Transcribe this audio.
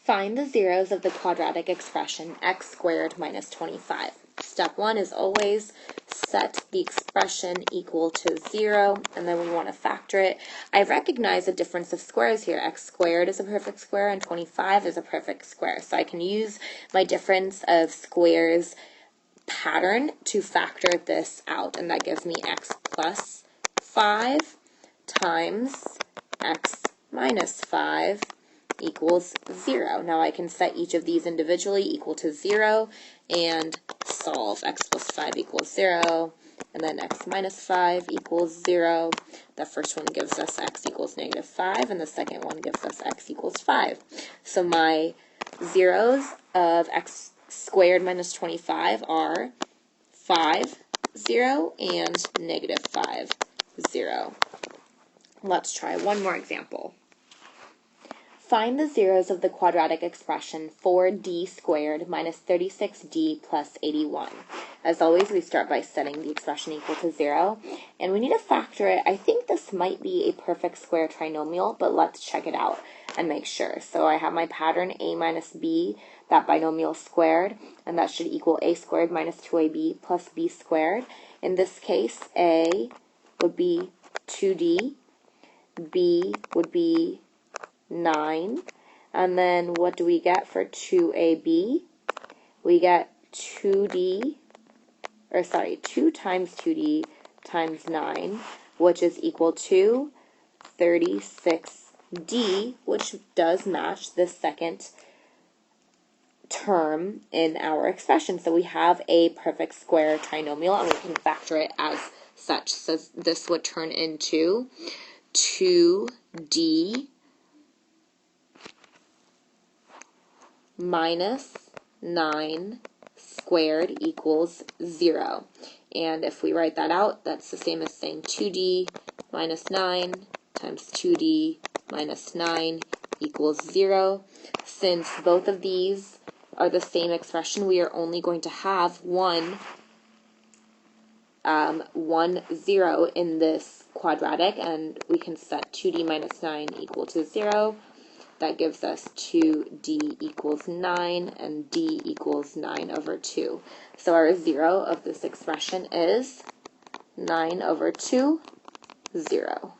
Find the zeros of the quadratic expression x squared minus 25. Step 1 is always set the expression equal to 0, and then we want to factor it. I recognize a difference of squares here. X squared is a perfect square and 25 is a perfect square. So I can use my difference of squares pattern to factor this out, and that gives me x plus 5 times x minus 5 equals 0. Now I can set each of these individually equal to 0 and solve. X plus 5 equals 0, and then x minus 5 equals 0. The first one gives us x equals negative 5, and the second one gives us x equals 5. So my zeros of x squared minus 25 are 5, 0, and negative 5, 0. Let's try one more example. Find the zeros of the quadratic expression 4d squared minus 36d plus 81. As always, we start by setting the expression equal to 0, and we need to factor it. I think this might be a perfect square trinomial, but let's check it out and make sure. So I have my pattern a minus b, that binomial squared, and that should equal a squared minus 2ab plus b squared. In this case, a would be 2d, b would be 9, and then what do we get for 2ab? We get 2 times 2d times 9, which is equal to 36d, which does match the second term in our expression. So we have a perfect square trinomial, and we can factor it as such. So this would turn into 2d minus 9 squared equals 0. And if we write that out, that's the same as saying 2d minus 9 times 2d minus 9 equals 0. Since both of these are the same expression, we are only going to have one 0 in this quadratic, and we can set 2d minus 9 equal to 0. That gives us 2d equals 9, and d equals 9 over 2. So our 0 of this expression is 9 over 2, 0.